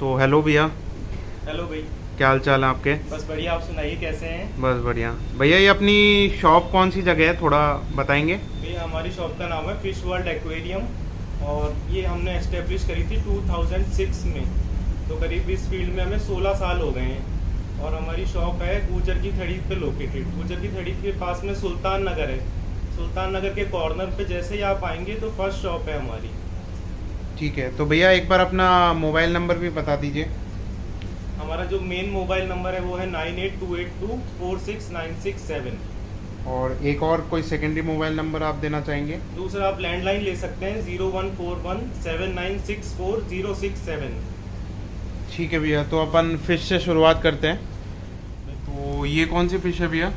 तो हेलो भैया, हेलो भाई। क्या हाल चाल है आपके? बस बढ़िया, आप सुनाइए कैसे हैं? बस बढ़िया। भैया ये अपनी शॉप कौन सी जगह है, थोड़ा बताएंगे? भैया हमारी शॉप का नाम है फिश वर्ल्ड एक्वेरियम और ये हमने एस्टेब्लिश करी थी 2006 में। तो करीब इस फील्ड में हमें 16 साल हो गए हैं और हमारी शॉप है गुजर की थड़ी पे लोकेटेड। गुजर की थड़ी के पास में सुल्तान नगर है। सुल्तान नगर के कॉर्नर पे जैसे ही आप आएंगे तो फर्स्ट शॉप है हमारी। ठीक है, तो भैया एक बार अपना मोबाइल नंबर भी बता दीजिए। हमारा जो मेन मोबाइल नंबर है वो है 9828246967। और एक और कोई सेकेंडरी मोबाइल नंबर आप देना चाहेंगे? दूसरा आप लैंडलाइन ले सकते हैं 0141796406 ठीक है भैया, तो अपन फिश से शुरुआत करते हैं। तो ये कौन सी फिश है भैया?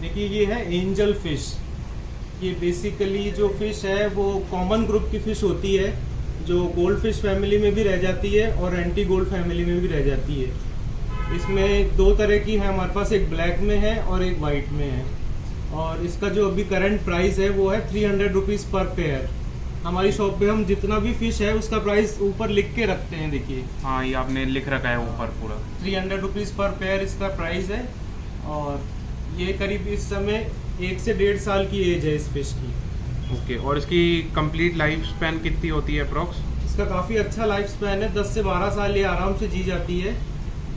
देखिए ये है एंजल फिश। ये बेसिकली जो फिश है वो कॉमन ग्रुप की फिश होती है जो गोल्ड फिश फैमिली में भी रह जाती है और एंटी गोल्ड फैमिली में भी रह जाती है। इसमें दो तरह की है हमारे पास, एक ब्लैक में है और एक वाइट में है। और इसका जो अभी करंट प्राइस है वो है 300 रुपीज़ पर पेयर। हमारी शॉप पे हम जितना भी फिश है उसका प्राइस ऊपर लिख के रखते हैं, देखिए हाँ, ये आपने लिख रखा है ऊपर पूरा। 300 रुपीज़ पर पेयर इसका प्राइस है। और ये करीब इस समय 1 से 1.5 साल की एज है इस फिश की। ओके, और इसकी कंप्लीट लाइफ स्पैन कितनी होती है अप्रोक्स? इसका काफ़ी अच्छा लाइफ स्पैन है, 10 से 12 साल ये आराम से जी जाती है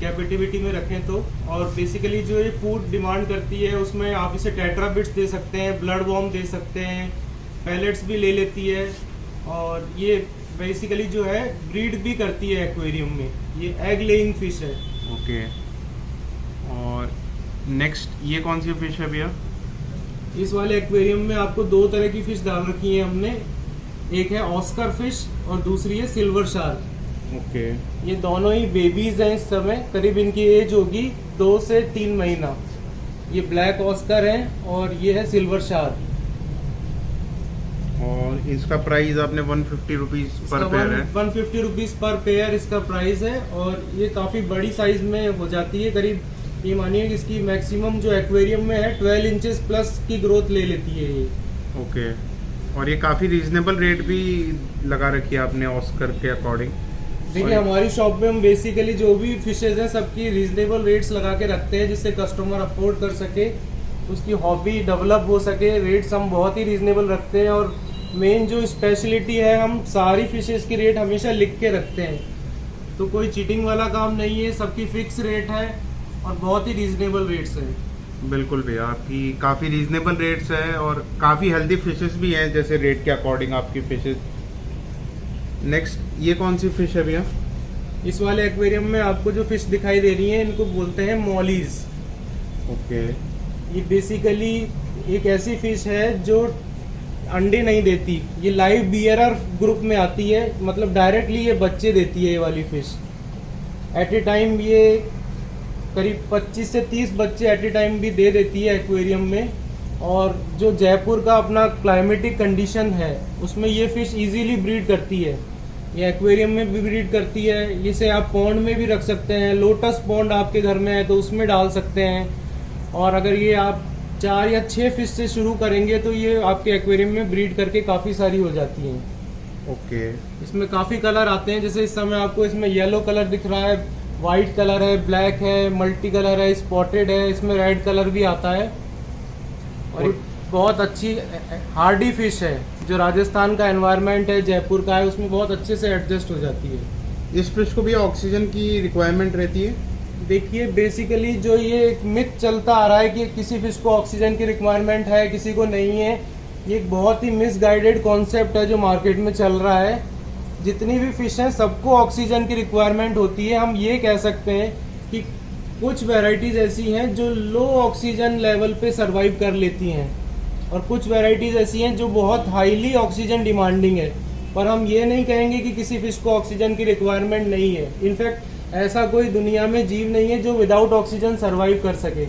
कैपेटिविटी में रखें तो। और बेसिकली जो ये फूड डिमांड करती है उसमें आप इसे टेट्राबिट्स दे सकते हैं, ब्लड वॉर्म दे सकते हैं, पैलेट्स भी ले लेती है। और ये बेसिकली जो है ब्रीड भी करती है एक्वेरियम में। ये एग लेइंग फिश है। ओके, और नेक्स्ट ये कौन सी फिश है भैया? इस वाले एक्वेरियम में आपको दो तरह की फिश डाल रखी है हमने। एक है ऑस्कर फिश और दूसरी है सिल्वर शार्क। ओके, ये दोनों ही बेबीज हैं इस समय, करीब इनकी एज होगी 2 से 3 महीना। ये ब्लैक ऑस्कर है और ये है सिल्वर शार्क। और इसका प्राइस आपने 150 रुपीज़ पर पेयर है। 150 रुपीज़ पर पेयर इसका प्राइस है। और ये काफ़ी बड़ी साइज में हो जाती है, करीब ये मानिए कि इसकी मैक्सिमम जो एक्वेरियम में है 12 इंचेस प्लस की ग्रोथ ले लेती है ये। ओके, और ये काफ़ी रीजनेबल रेट भी लगा रखी है आपने ऑस्कर के अकॉर्डिंग। देखिए हमारी शॉप में हम बेसिकली जो भी फिशेज हैं सबकी रीजनेबल रेट्स लगा के रखते हैं जिससे कस्टमर अफोर्ड कर सके, उसकी हॉबी डेवलप हो सके। रेट्स हम बहुत ही रीजनेबल रखते हैं और मेन जो स्पेशलिटी है, हम सारी फिशेज की रेट हमेशा लिख के रखते हैं। तो कोई चीटिंग वाला काम नहीं है, सबकी फिक्स रेट है और बहुत ही रीजनेबल रेट्स हैं। बिल्कुल भैया, आपकी काफ़ी रीजनेबल रेट्स है और काफ़ी हेल्दी फिशेस भी हैं जैसे रेट के अकॉर्डिंग आपकी फिशेस। नेक्स्ट ये कौन सी फिश है भैया? इस वाले एक्वेरियम में आपको जो फिश दिखाई दे रही है इनको बोलते हैं मॉलीज। ओके, ये बेसिकली एक ऐसी फिश है जो अंडे नहीं देती, ये लाइव बियरर ग्रुप में आती है, मतलब डायरेक्टली ये बच्चे देती है ये वाली फिश। एट ए टाइम ये करीब 25 से 30 बच्चे एट ए टाइम भी दे देती है एक्वेरियम में। और जो जयपुर का अपना क्लाइमेटिक कंडीशन है उसमें ये फिश इजीली ब्रीड करती है। ये एक्वेरियम में भी ब्रीड करती है, इसे आप पॉन्ड में भी रख सकते हैं। लोटस पॉन्ड आपके घर में है तो उसमें डाल सकते हैं। और अगर ये आप 4 या 6 फिश से शुरू करेंगे तो ये आपके एक्वेरियम में ब्रीड करके काफ़ी सारी हो जाती हैं। ओके, इसमें काफ़ी कलर आते हैं, जैसे इस समय आपको इसमें येलो कलर दिख रहा है, वाइट कलर है, ब्लैक है, मल्टी कलर है, स्पॉटेड है, इसमें रेड कलर भी आता है। और ये बहुत अच्छी हार्डी फिश है, जो राजस्थान का एनवायरनमेंट है, जयपुर का है, उसमें बहुत अच्छे से एडजस्ट हो जाती है। इस फिश को भी ऑक्सीजन की रिक्वायरमेंट रहती है? देखिए बेसिकली जो ये एक मिथ चलता आ रहा है कि किसी फिश को ऑक्सीजन की रिक्वायरमेंट है किसी को नहीं है, ये एक बहुत ही मिसगाइडेड कॉन्सेप्ट है जो मार्केट में चल रहा है। जितनी भी फिश हैं सबको ऑक्सीजन की रिक्वायरमेंट होती है। हम ये कह सकते हैं कि कुछ वैरायटीज़ ऐसी हैं जो लो ऑक्सीजन लेवल पे सरवाइव कर लेती हैं और कुछ वैरायटीज़ ऐसी हैं जो बहुत हाईली ऑक्सीजन डिमांडिंग है। पर हम ये नहीं कहेंगे कि किसी फिश को ऑक्सीजन की रिक्वायरमेंट नहीं है। इनफैक्ट ऐसा कोई दुनिया में जीव नहीं है जो विदाउट ऑक्सीजन सरवाइव कर सके।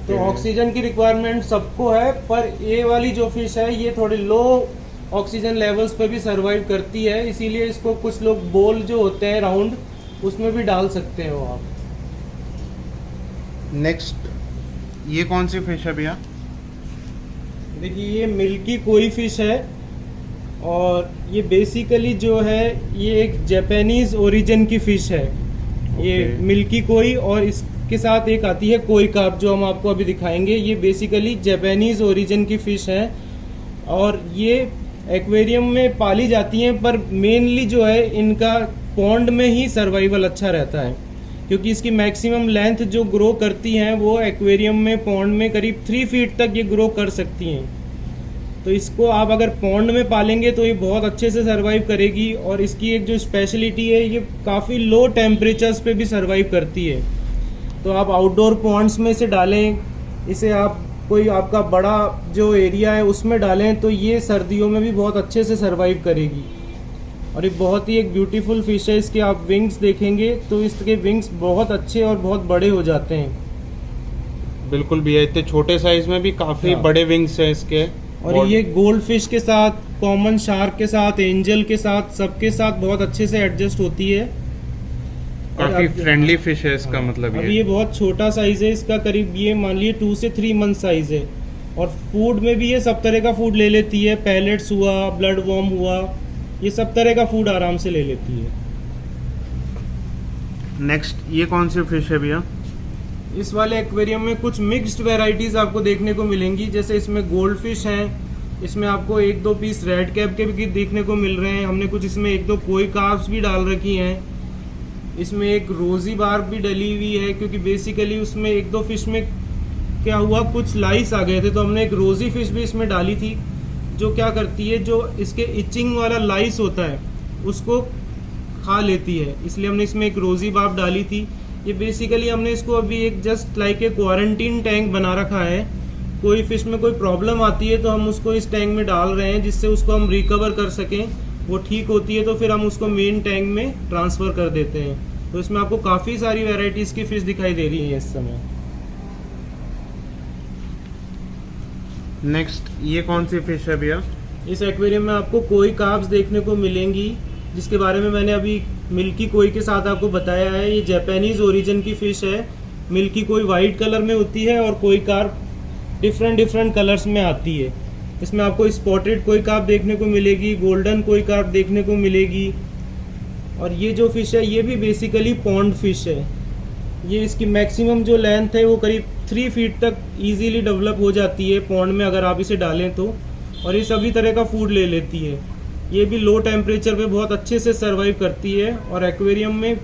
तो ऑक्सीजन की रिक्वायरमेंट सबको है, पर ये वाली जो फिश है ये थोड़ी लो ऑक्सीजन लेवल्स पे भी सरवाइव करती है, इसीलिए इसको कुछ लोग बोल जो होते हैं राउंड उसमें भी डाल सकते हो आप। नेक्स्ट ये कौन सी फिश है भैया? देखिए ये मिल्की कोई फिश है और ये बेसिकली जो है ये एक जापानीज ओरिजिन की फिश है। ये Okay. मिल्की कोई और इसके साथ एक आती है कोई कार्प जो हम आपको अभी दिखाएंगे। ये बेसिकली जापानीज ओरिजिन की फिश है और ये एक्वेरियम में पाली जाती हैं, पर मेनली जो है इनका पॉन्ड में ही सर्वाइवल अच्छा रहता है, क्योंकि इसकी मैक्सिमम लेंथ जो ग्रो करती हैं वो एक्वेरियम में पॉन्ड में करीब 3 फीट तक ये ग्रो कर सकती हैं। तो इसको आप अगर पॉन्ड में पालेंगे तो ये बहुत अच्छे से सर्वाइव करेगी। और इसकी एक जो स्पेशलिटी है, ये काफ़ी लो टेम्परेचर्स पे भी सर्वाइव करती है। तो आप आउटडोर पॉन्ड्स में से डालें इसे, आप कोई आपका बड़ा जो एरिया है उसमें डालें तो ये सर्दियों में भी बहुत अच्छे से सर्वाइव करेगी। और ये बहुत ही एक ब्यूटीफुल फिश है। इसके आप विंग्स देखेंगे तो इसके विंग्स बहुत अच्छे और बहुत बड़े हो जाते हैं। बिल्कुल भैया, इतने छोटे साइज में भी काफी हाँ। बड़े विंग्स हैं इसके। और ये गोल्ड फिश के साथ, कॉमन शार्क के साथ, एंजल के साथ, सबके साथ बहुत अच्छे से एडजस्ट होती है। काफी फ्रेंडली फिश है इसका, हाँ, मतलब अभी ये बहुत छोटा साइज है इसका, करीब ये मान लिए 2 से 3 मंथ साइज है। और फूड में भी ये सब तरह का फूड ले लेती है, पैलेट्स हुआ, ब्लड वॉर्म हुआ, ये सब तरह का फूड आराम से ले लेती है। नेक्स्ट ये कौन सी फिश है भैया? इस वाले एक्वेरियम में कुछ मिक्स्ड वैरायटीज आपको देखने को मिलेंगी। जैसे इसमें गोल्ड फिश हैं, इसमें आपको 1-2 पीस रेड कैप के भी देखने को मिल रहे हैं। हमने कुछ इसमें 1-2 कोई कार्प्स भी डाल रखी हैं। इसमें एक रोजी बार्ब भी डली हुई है, क्योंकि बेसिकली उसमें 1-2 फिश में क्या हुआ, कुछ लाइस आ गए थे, तो हमने एक रोजी फिश भी इसमें डाली थी, जो क्या करती है, जो इसके इचिंग वाला लाइस होता है उसको खा लेती है। इसलिए हमने इसमें एक रोजी बार्ब डाली थी। ये बेसिकली हमने इसको अभी एक just like a quarantine tank बना रखा है। कोई फिश में कोई प्रॉब्लम आती है तो हम उसको इस टैंक में डाल रहे हैं, जिससे उसको हम रिकवर कर सकें। वो ठीक होती है तो फिर हम उसको मेन टैंक में ट्रांसफ़र कर देते हैं। तो इसमें आपको काफ़ी सारी वैरायटीज़ की फ़िश दिखाई दे रही है इस समय। नेक्स्ट ये कौन सी फिश है भैया? इस एक्वेरियम में आपको कोई कार्प्स देखने को मिलेंगी, जिसके बारे में मैंने अभी मिल्की कोई के साथ आपको बताया है। ये जापानीज ओरिजिन की फ़िश है। मिल्की कोई वाइट कलर में होती है और कोई कार्प डिफरेंट कलर्स में आती है। इसमें आपको स्पॉटेड कोई कार्प देखने को मिलेगी, गोल्डन कोई कार्प देखने को मिलेगी। और ये जो फिश है ये भी बेसिकली पॉन्ड फिश है। ये इसकी मैक्सिमम जो लेंथ है वो करीब 3 फीट तक इजीली डेवलप हो जाती है पॉन्ड में, अगर आप इसे डालें तो। और ये सभी तरह का फूड ले लेती है। ये भी लो टेम्परेचर पे बहुत अच्छे से सर्वाइव करती है और एक्वेरियम में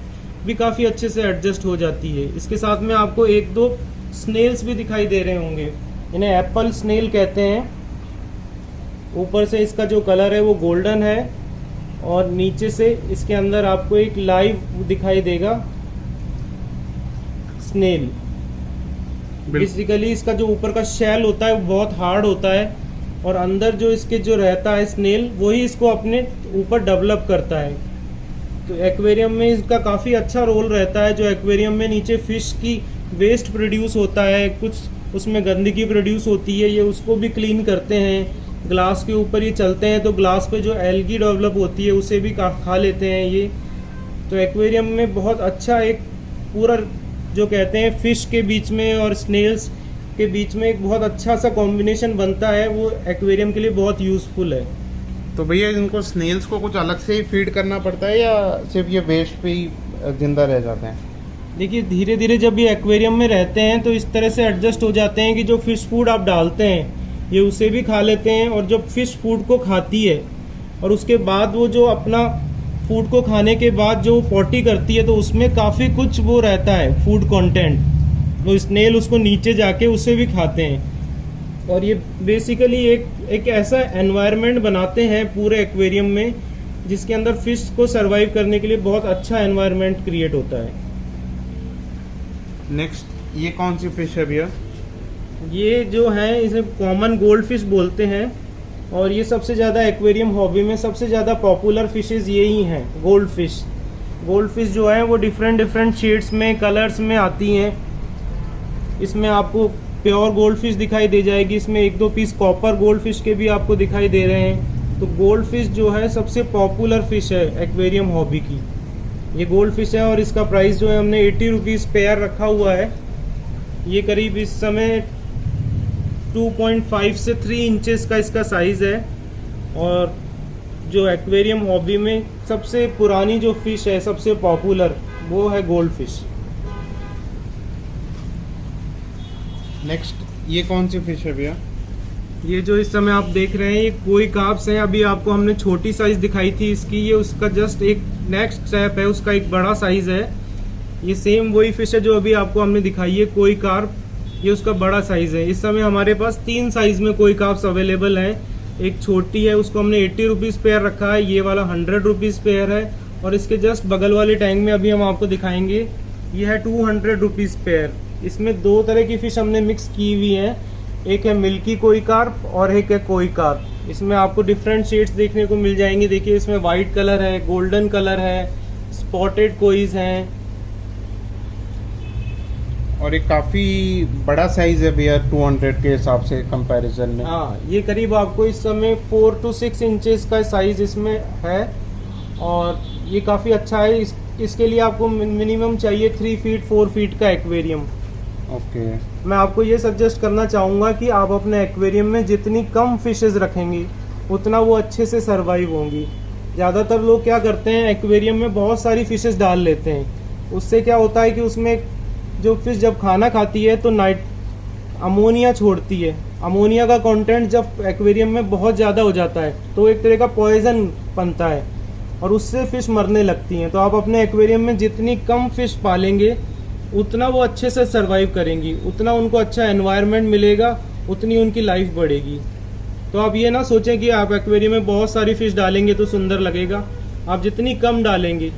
भी काफ़ी अच्छे से एडजस्ट हो जाती है। इसके साथ में आपको 1-2 स्नेल्स भी दिखाई दे रहे होंगे, इन्हें एप्पल स्नेल कहते हैं। ऊपर से इसका जो कलर है वो गोल्डन है और नीचे से इसके अंदर आपको एक लाइव दिखाई देगा स्नेल। बेसिकली इसका जो ऊपर का शेल होता है वो बहुत हार्ड होता है और अंदर जो इसके जो रहता है स्नेल, वही इसको अपने ऊपर डेवलप करता है। तो एक्वेरियम में इसका काफ़ी अच्छा रोल रहता है। जो एक्वेरियम में नीचे फिश की वेस्ट प्रोड्यूस होता है, कुछ उसमें गंदगी प्रोड्यूस होती है, ये उसको भी क्लीन करते हैं। ग्लास के ऊपर ये चलते हैं तो ग्लास पे जो एल्गी डेवलप होती है उसे भी खा लेते हैं ये। तो एक्वेरियम में बहुत अच्छा एक पूरा जो कहते हैं फिश के बीच में और स्नेल्स के बीच में एक बहुत अच्छा सा कॉम्बिनेशन बनता है, वो एक्वेरियम के लिए बहुत यूज़फुल है। तो भैया इनको स्नेल्स को कुछ अलग से ही फीड करना पड़ता है या सिर्फ ये वेस्ट पे ही जिंदा रह जाते हैं? देखिए धीरे धीरे जब ये एक्वेरियम में रहते हैं तो इस तरह से एडजस्ट हो जाते हैं कि जो फिश फूड आप डालते हैं ये उसे भी खा लेते हैं। और जब फिश फूड को खाती है और उसके बाद वो जो अपना फूड को खाने के बाद जो पॉटी करती है तो उसमें काफ़ी कुछ वो रहता है फूड कंटेंट, वो स्नेल उसको नीचे जाके उसे भी खाते हैं। और ये बेसिकली एक ऐसा एनवायरनमेंट बनाते हैं पूरे एक्वेरियम में जिसके अंदर फिश को सरवाइव करने के लिए बहुत अच्छा एनवायरनमेंट क्रिएट होता है। नेक्स्ट ये कौन सी फिश है भैया? ये जो है इसे कॉमन गोल्ड फिश बोलते हैं और ये सबसे ज़्यादा एक्वेरियम हॉबी में सबसे ज़्यादा पॉपुलर फिशेस यही हैं, गोल्ड फिश। गोल्ड फिश जो है वो डिफरेंट शेड्स में, कलर्स में आती हैं। इसमें आपको प्योर गोल्ड फिश दिखाई दे जाएगी, इसमें 1-2 पीस कॉपर गोल्ड फिश के भी आपको दिखाई दे रहे हैं। तो गोल्ड फिश जो है सबसे पॉपुलर फिश है एक्वेरियम हॉबी की। ये गोल्ड फिश है और इसका प्राइस जो है हमने 80 रुपीज़ पेयर रखा हुआ है। ये करीब इस समय 2.5 से 3 इंचेस का इसका साइज़ है और जो एक्वेरियम हॉबी में सबसे पुरानी जो फिश है, सबसे पॉपुलर, वो है गोल्ड फिश। नेक्स्ट ये कौन सी फिश है भैया? ये जो इस समय आप देख रहे हैं ये कोई कार्प्स हैं। अभी आपको हमने छोटी साइज दिखाई थी इसकी, ये उसका जस्ट एक नेक्स्ट स्टेप है, उसका एक बड़ा साइज है। ये सेम वही फिश है जो अभी आपको हमने दिखाई है, कोई कार्प, ये उसका बड़ा साइज है। इस समय हमारे पास 3 साइज में कोई कार्प्स अवेलेबल हैं। एक छोटी है, उसको हमने 80 रुपीज़ पेयर रखा है, ये वाला 100 रुपीज़ पेयर है, और इसके जस्ट बगल वाले टैंक में अभी हम आपको दिखाएंगे, ये है 200 रुपीज़ पेयर। इसमें 2 तरह की फिश हमने मिक्स की हुई है, एक है मिल्की कोई कार्प और एक है कोई कार्प। इसमें आपको डिफरेंट शेड्स देखने को मिल जाएंगे। देखिए इसमें वाइट कलर है, गोल्डन कलर है, स्पॉटेड कोईज हैं, और एक काफ़ी बड़ा साइज है भैया 200 के हिसाब से कंपैरिजन में। हाँ, ये करीब आपको इस समय 4 to 6 इंचेस का साइज इसमें है, और ये काफ़ी अच्छा है। इसके लिए आपको मिनिमम चाहिए 3 फीट 4 फीट का एक्वेरियम। ओके। मैं आपको ये सजेस्ट करना चाहूँगा कि आप अपने एक्वेरियम में जितनी कम फिशेस रखेंगे उतना वो अच्छे से सरवाइव होंगी। ज़्यादातर लोग क्या करते हैं, एक्वेरियम में बहुत सारी फिशेस डाल लेते हैं। उससे क्या होता है कि उसमें जो फिश जब खाना खाती है तो अमोनिया छोड़ती है। अमोनिया का कंटेंट जब एक्वेरियम में बहुत ज़्यादा हो जाता है तो एक तरह का पॉइजन बनता है और उससे फिश मरने लगती हैं। तो आप अपने एक्वेरियम में जितनी कम फिश पालेंगे उतना वो अच्छे से सरवाइव करेंगी, उतना उनको अच्छा एनवायरनमेंट मिलेगा, उतनी उनकी लाइफ बढ़ेगी। तो आप ये ना सोचें कि आप एक्वेरियम में बहुत सारी फिश डालेंगे तो सुंदर लगेगा। आप जितनी कम डालेंगे,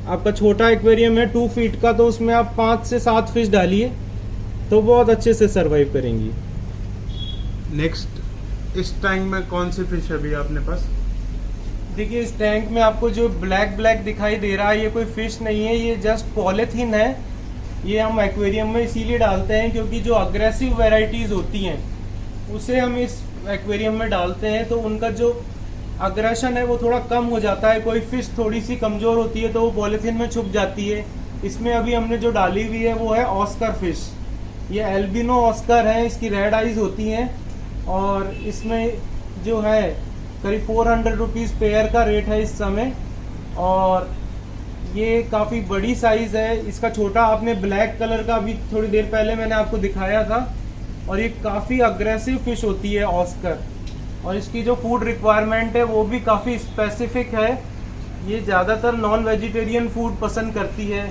आपका छोटा एक्वेरियम है 2 फीट का, तो उसमें आप 5 से 7 फिश डालिए तो बहुत अच्छे से सरवाइव करेंगी। नेक्स्ट इस टैंक में कौन सी फिश है भैया अपने पास? देखिए इस टैंक में आपको जो ब्लैक दिखाई दे रहा है, ये कोई फिश नहीं है, ये जस्ट पॉलीथीन है। ये हम एक्वेरियम में इसीलिए डालते हैं क्योंकि जो अग्रेसिव वैरायटीज होती हैं उसे हम इस एक्वेरियम में डालते हैं, तो उनका जो अग्रेशन है वो थोड़ा कम हो जाता है। कोई फिश थोड़ी सी कमज़ोर होती है तो वो पॉलीथीन में छुप जाती है। इसमें अभी हमने जो डाली हुई है वो है ऑस्कर फिश। ये एल्बिनो ऑस्कर है, इसकी रेड आइज होती हैं, और इसमें जो है करीब 400 रुपीज़ पेयर का रेट है इस समय, और ये काफ़ी बड़ी साइज़ है। इसका छोटा आपने ब्लैक कलर का अभी थोड़ी देर पहले मैंने आपको दिखाया था, और ये काफ़ी अग्रेसिव फिश होती है ऑस्कर, और इसकी जो फूड रिक्वायरमेंट है वो भी काफ़ी स्पेसिफिक है। ये ज़्यादातर नॉन वेजिटेरियन फूड पसंद करती है।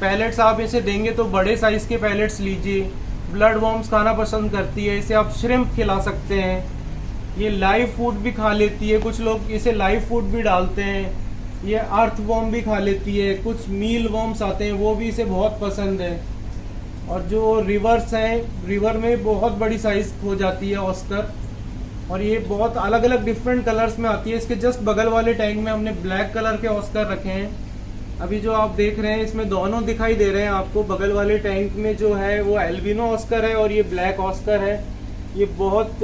पैलेट्स आप इसे देंगे तो बड़े साइज़ के पैलेट्स लीजिए। ब्लड वॉर्म्स खाना पसंद करती है, इसे आप श्रिम्प खिला सकते हैं। ये लाइव फूड भी खा लेती है, कुछ लोग इसे लाइव फूड भी डालते हैं। ये अर्थ वॉर्म भी खा लेती है, कुछ मील वॉर्म्स आते हैं वो भी इसे बहुत पसंद है। और जो रिवर्स हैं, रिवर में बहुत बड़ी साइज़ हो जाती है ऑस्कर, और ये बहुत अलग अलग डिफरेंट कलर्स में आती है। इसके जस्ट बगल वाले टैंक में हमने ब्लैक कलर के ऑस्कर रखे हैं। अभी जो आप देख रहे हैं इसमें दोनों दिखाई दे रहे हैं आपको। बगल वाले टैंक में जो है वो एल्बिनो ऑस्कर है और ये ब्लैक ऑस्कर है। ये बहुत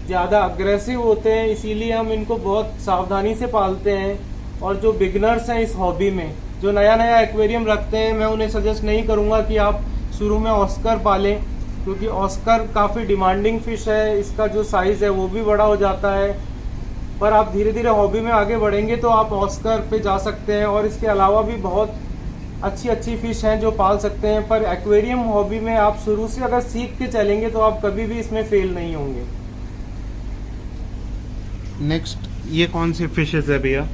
ज़्यादा अग्रेसिव होते हैं, इसीलिए हम इनको बहुत सावधानी से पालते हैं। और जो बिगनर्स हैं इस हॉबी में, जो नया नया एक्वेरियम रखते हैं, मैं उन्हें सजेस्ट नहीं करूँगा कि आप शुरू में ऑस्कर पालें, क्योंकि ऑस्कर काफ़ी डिमांडिंग फ़िश है। इसका जो साइज़ है वो भी बड़ा हो जाता है। पर आप धीरे धीरे हॉबी में आगे बढ़ेंगे तो आप ऑस्कर पे जा सकते हैं, और इसके अलावा भी बहुत अच्छी अच्छी फ़िश हैं जो पाल सकते हैं। पर एक्वेरियम हॉबी में आप शुरू से अगर सीख के चलेंगे तो आप कभी भी इसमें फेल नहीं होंगे। नेक्स्ट ये कौन सी फिशेज है भैया?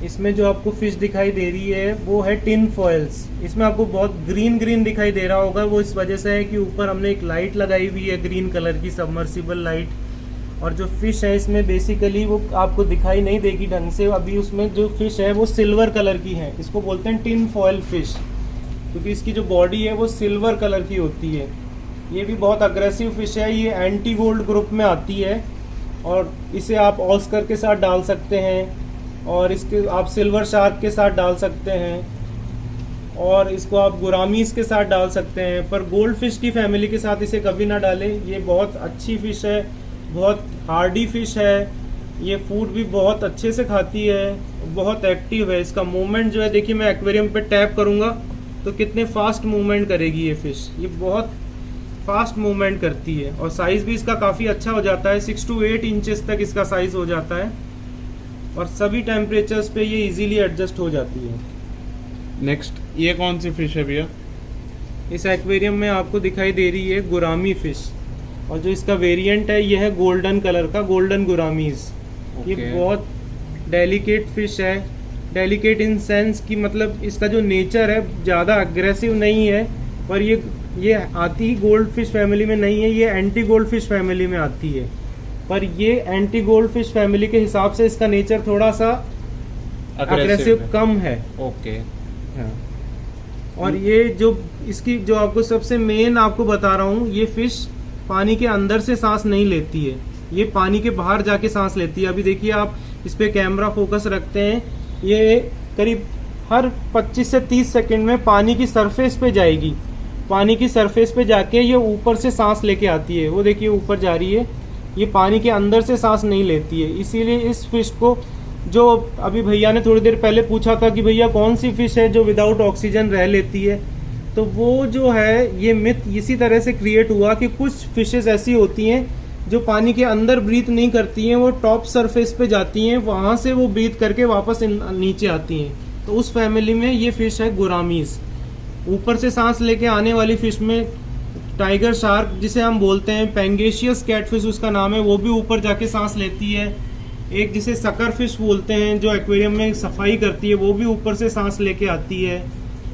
इसमें जो आपको फिश दिखाई दे रही है वो है टिन फॉयल्स। इसमें आपको बहुत ग्रीन दिखाई दे रहा होगा, वो इस वजह से है कि ऊपर हमने एक लाइट लगाई हुई है ग्रीन कलर की, सबमर्सिबल लाइट। और जो फिश है इसमें बेसिकली वो आपको दिखाई नहीं देगी ढंग से। अभी उसमें जो फिश है वो सिल्वर कलर की है, इसको बोलते हैं टिन फॉयल फिश, क्योंकि इसकी जो बॉडी है वो सिल्वर कलर की होती है। ये भी बहुत अग्रेसिव फिश है, ये एंटी गोल्ड ग्रुप में आती है, और इसे आप ऑस्कर के साथ डाल सकते हैं, और इसके आप सिल्वर शार्क के साथ डाल सकते हैं, और इसको आप गुरामीज के साथ डाल सकते हैं। पर गोल्ड फिश की फैमिली के साथ इसे कभी ना डालें। ये बहुत अच्छी फ़िश है, बहुत हार्डी फिश है। ये फूड भी बहुत अच्छे से खाती है, बहुत एक्टिव है। इसका मूवमेंट जो है, देखिए मैं एक्वेरियम पे टैप करूँगा तो कितने फास्ट मूवमेंट करेगी ये फ़िश। ये बहुत फास्ट मूवमेंट करती है और साइज़ भी इसका काफ़ी अच्छा हो जाता है, 6 to 8 इंचेस तक इसका साइज़ हो जाता है और सभी टेम्परेचर्स पे ये इजीली एडजस्ट हो जाती है। नेक्स्ट ये कौन सी फिश है भैया? इस एक्वेरियम में आपको दिखाई दे रही है गुरामी फिश, और जो इसका वेरिएंट है ये है गोल्डन कलर का, गोल्डन गुरामीज। ये बहुत डेलिकेट फिश है, डेलिकेट इन सेंस कि मतलब इसका जो नेचर है ज़्यादा अग्रेसिव नहीं है, पर ये आती ही गोल्ड फिश फैमिली में नहीं है, ये एंटी गोल्ड फिश फैमिली में आती है। पर ये एंटी गोल्ड फिश फैमिली के हिसाब से इसका नेचर थोड़ा सा अग्रेसिव कम है। ओके हाँ। और ये जो इसकी जो आपको सबसे मेन आपको बता रहा हूँ, ये फिश पानी के अंदर से सांस नहीं लेती है, ये पानी के बाहर जाके सांस लेती है। अभी देखिए आप इस पे कैमरा फोकस रखते हैं, ये करीब हर 25 से 30 सेकंड में पानी की सरफेस पे जाएगी, पानी की सरफेस पे जाके ये ऊपर से सांस लेके आती है। वो देखिए ऊपर जा रही है, ये पानी के अंदर से सांस नहीं लेती है। इसीलिए इस फिश को, जो अभी भैया ने थोड़ी देर पहले पूछा था कि भैया कौन सी फिश है जो विदाउट ऑक्सीजन रह लेती है, तो वो जो है ये मिथ इसी तरह से क्रिएट हुआ कि कुछ फिशेस ऐसी होती हैं जो पानी के अंदर ब्रीथ नहीं करती हैं, वो टॉप सरफेस पे जाती हैं, वहाँ से वो ब्रीथ करके वापस नीचे आती हैं। तो उस फैमिली में ये फिश है गुरामीज। ऊपर से सांस लेके आने वाली फिश में टाइगर शार्क जिसे हम बोलते हैं, पेंगेशियस कैटफिश उसका नाम है, वो भी ऊपर जाके सांस लेती है। एक जिसे सकर फिश बोलते हैं जो एक्वेरियम में सफाई करती है, वो भी ऊपर से सांस लेके आती है।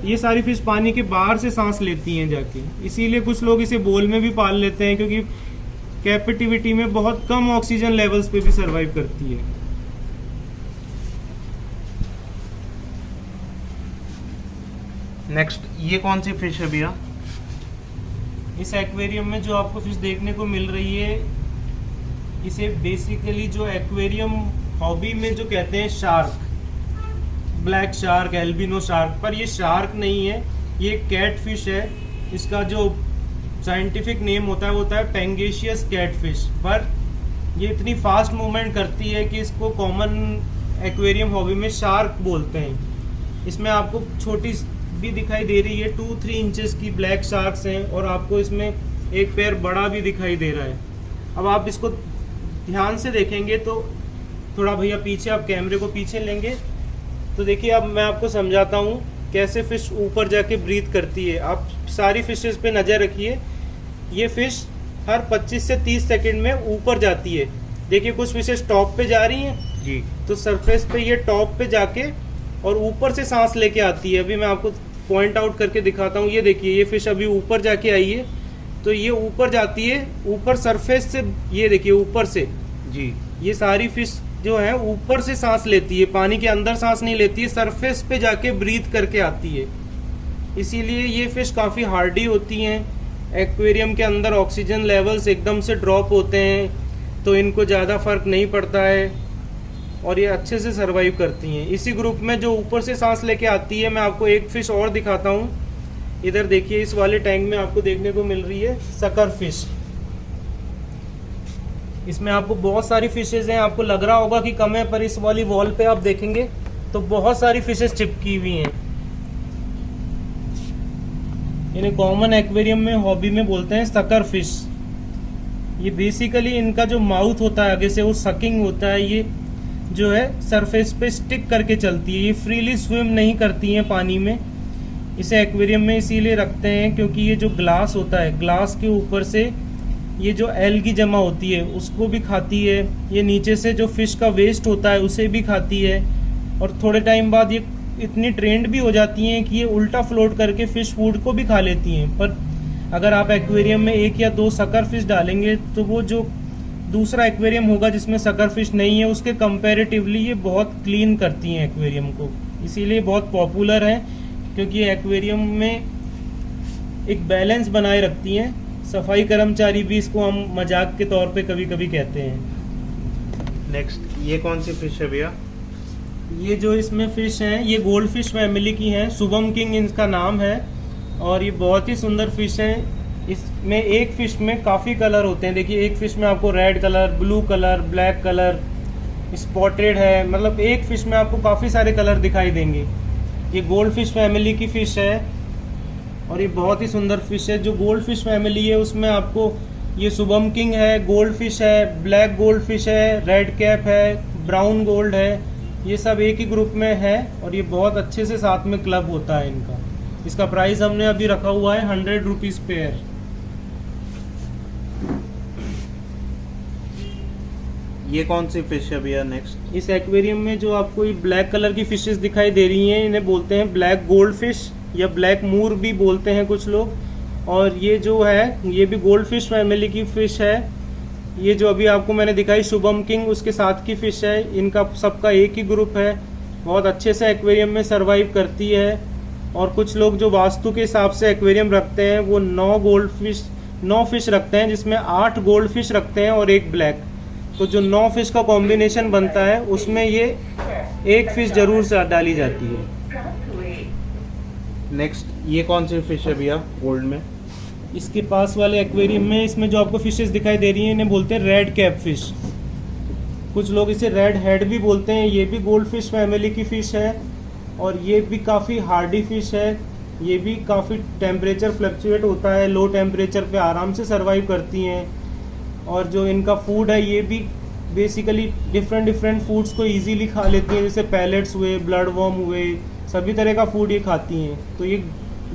ये सारी फिश पानी के बाहर से सांस लेती हैं जाके, इसीलिए कुछ लोग इसे बोल में भी पाल लेते हैं क्योंकि कैपेटिविटी में बहुत कम ऑक्सीजन लेवल्स पे भी सरवाइव करती है। नेक्स्ट ये कौन सी फिश है भैया? इस एक्वेरियम में जो आपको फिश देखने को मिल रही है, इसे बेसिकली जो एक्वेरियम हॉबी में जो कहते हैं shark, black shark, albino shark, पर ये शार्क नहीं है, ये कैट फिश है। इसका जो साइंटिफिक नेम होता है पेंगेशियस कैटफिश। पर ये इतनी फास्ट मूवमेंट करती है कि इसको कॉमन एक्वेरियम हॉबी में शार्क बोलते हैं। इसमें आपको छोटी भी दिखाई दे रही है, 2-3 इंचेस की ब्लैक शार्क्स हैं, और आपको इसमें एक पैर बड़ा भी दिखाई दे रहा है। अब आप इसको ध्यान से देखेंगे तो थोड़ा भैया पीछे, आप कैमरे को पीछे लेंगे तो देखिए, अब मैं आपको समझाता हूँ कैसे फिश ऊपर जाके ब्रीथ करती है। आप सारी फिशेस पे नज़र रखिए, ये फिश हर 25 से 30 सेकंड में ऊपर जाती है। देखिए कुछ फिशेस टॉप पे जा रही हैं जी, तो सरफेस पे ये टॉप पे जाके और ऊपर से सांस लेके आती है। अभी मैं आपको पॉइंट आउट करके दिखाता हूँ। ये देखिए ये फिश अभी ऊपर जाके आई है, तो ये ऊपर जाती है, ऊपर सरफेस से, ये देखिए ऊपर से जी, ये सारी फिश जो है ऊपर से सांस लेती है, पानी के अंदर सांस नहीं लेती है, सरफेस पे जाके ब्रीथ करके आती है। इसीलिए ये फिश काफ़ी हार्डी होती हैं। एक्वेरियम के अंदर ऑक्सीजन लेवल्स एकदम से ड्रॉप होते हैं तो इनको ज़्यादा फर्क नहीं पड़ता है और ये अच्छे से सरवाइव करती हैं। इसी ग्रुप में जो ऊपर से सांस लेके आती है, मैं आपको एक फिश और दिखाता हूँ। इधर देखिए, इस वाले टैंक में आपको देखने को मिल रही है सकर फिश। इसमें आपको बहुत सारी फिशेज हैं, आपको लग रहा होगा कि कम है, पर इस वाली वॉल पे आप देखेंगे तो बहुत सारी फिशेज चिपकी हुई हैं। इन्हें कॉमन एक्वेरियम में हॉबी में बोलते हैं सकर फिश। ये बेसिकली इनका जो माउथ होता है आगे से, वो सकिंग होता है, ये जो है सरफेस पे स्टिक करके चलती है। ये फ्रीली स्विम नहीं करती हैं पानी में। इसे एक्वेरियम में इसीलिए रखते हैं क्योंकि ये जो ग्लास होता है, ग्लास के ऊपर से ये जो एल्गी जमा होती है उसको भी खाती है, ये नीचे से जो फिश का वेस्ट होता है उसे भी खाती है, और थोड़े टाइम बाद ये इतनी ट्रेंड भी हो जाती हैं कि ये उल्टा फ्लोट करके फिश फूड को भी खा लेती हैं। पर अगर आप एक्वेरियम में 1 या 2 सकर फिश डालेंगे तो वो जो दूसरा एक्वेरियम होगा जिसमें सकर फिश नहीं है, उसके कंपैरेटिवली ये बहुत क्लीन करती हैं एक्वेरियम को। इसीलिए बहुत पॉपुलर है क्योंकि ये एक्वेरियम में एक बैलेंस बनाए रखती हैं। सफाई कर्मचारी भी इसको हम मजाक के तौर पे कभी कभी कहते हैं। नेक्स्ट ये कौन सी फिश है भैया? ये जो इसमें फिश हैं ये गोल्ड फिश फैमिली की हैं, शुभम किंग इनका नाम है, और ये बहुत ही सुंदर फिश है। इसमें एक फिश में काफ़ी कलर होते हैं। देखिए एक फिश में आपको red colour, blue colour, black colour, spotted है, मतलब एक फिश में आपको काफ़ी सारे कलर दिखाई देंगे। ये गोल्ड फिश फैमिली की फ़िश है। और ये बहुत ही सुंदर फिश है। जो गोल्ड फिश फैमिली है उसमें आपको ये शुभम किंग है, गोल्ड फिश है, ब्लैक गोल्ड फिश है, रेड कैप है, ब्राउन गोल्ड है, ये सब एक ही ग्रुप में है और ये बहुत अच्छे से साथ में क्लब होता है इनका। इसका प्राइस हमने अभी रखा हुआ है 100 रुपीज़ पेयर। ये कौन सी फिश है भैया नेक्स्ट? इस एक्वेरियम में जो आपको ये ब्लैक कलर की फिशेस दिखाई दे रही हैं, इन्हें बोलते हैं ब्लैक गोल्ड फिश या ब्लैक मूर भी बोलते हैं कुछ लोग। और ये जो है ये भी गोल्ड फिश फैमिली की फिश है। ये जो अभी आपको मैंने दिखाई शुभम किंग, उसके साथ की फिश है। इनका सबका एक ही ग्रुप है, बहुत अच्छे से एक्वेरियम में सरवाइव करती है। और कुछ लोग जो वास्तु के हिसाब से एक्वेरियम रखते हैं वो 9 फिश रखते हैं, जिसमें 8 गोल्ड फिश रखते हैं और एक ब्लैक। तो जो 9 फिश का कॉम्बिनेशन बनता है उसमें ये एक फिश जरूर से डाली जाती है। नेक्स्ट ये कौन सी फिश है भैया गोल्ड में? इसके पास वाले एक्वेरियम में इसमें जो आपको फिशेस दिखाई दे रही हैं इन्हें बोलते हैं रेड कैप फिश। कुछ लोग इसे रेड हेड भी बोलते हैं। ये भी गोल्ड फिश फैमिली की फ़िश है और ये भी काफ़ी हार्डी फिश है। ये भी काफ़ी टेम्परेचर फ्लक्चुएट होता है, लो टेम्परेचर पे आराम से सरवाइव करती हैं। और जो इनका फूड है ये भी बेसिकली डिफरेंट फूड्स को इजीली खा लेती हैं, जैसे पैलेट्स हुए, ब्लड वर्म हुए, सभी तरह का फूड ये खाती हैं। तो ये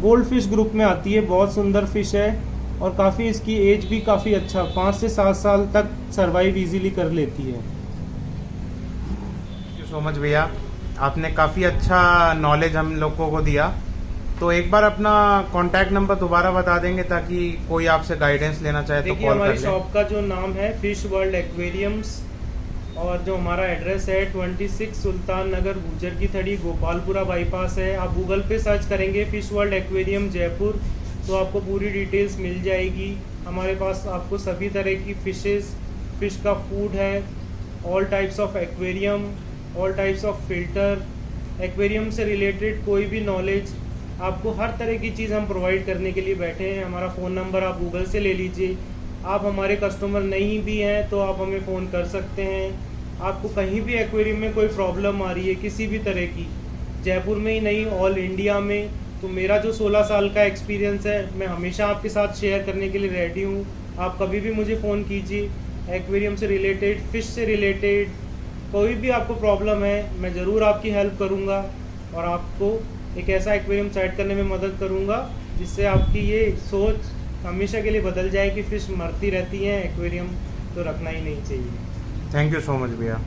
गोल्ड फिश ग्रुप में आती है। बहुत सुंदर फिश है और काफ़ी इसकी एज भी काफ़ी अच्छा 5 से 7 साल तक सरवाइव इजीली कर लेती है। थैंक यू सो मच भैया, आपने काफ़ी अच्छा नॉलेज हम लोगों को दिया। तो एक बार अपना कॉन्टैक्ट नंबर दोबारा बता देंगे ताकि कोई आपसे गाइडेंस लेना चाहे तो कॉल कर ले। हमारी शॉप का जो नाम है फिश वर्ल्ड एक्वेरियम्स और जो हमारा एड्रेस है 26 सुल्तान नगर गुजर की थड़ी गोपालपुरा बाईपास है। आप गूगल पे सर्च करेंगे फिश वर्ल्ड एक्वेरियम जयपुर तो आपको पूरी डिटेल्स मिल जाएगी। हमारे पास आपको सभी तरह की फिशेस, फिश का फूड है, all types of aquarium, all types of filter, aquarium से रिलेटेड कोई भी नॉलेज, आपको हर तरह की चीज़ हम प्रोवाइड करने के लिए बैठे हैं। हमारा फ़ोन नंबर आप गूगल से ले लीजिए। आप हमारे कस्टमर नहीं भी हैं तो आप हमें फ़ोन कर सकते हैं। आपको कहीं भी एक्वेरियम में कोई प्रॉब्लम आ रही है किसी भी तरह की, जयपुर में ही नहीं ऑल इंडिया में, तो मेरा जो 16 साल का एक्सपीरियंस है मैं हमेशा आपके साथ शेयर करने के लिए रेडी हूँ। आप कभी भी मुझे फ़ोन कीजिए। एक्वेरियम से रिलेटेड, फ़िश से रिलेटेड कोई भी आपको प्रॉब्लम है मैं ज़रूर आपकी हेल्प करूँगा और आपको एक ऐसा एक्वेरियम सेट करने में मदद करूँगा जिससे आपकी ये सोच हमेशा के लिए बदल जाए कि फ़िश मरती रहती हैं, एक्वेरियम तो रखना ही नहीं चाहिए। थैंक यू सो मच भैया।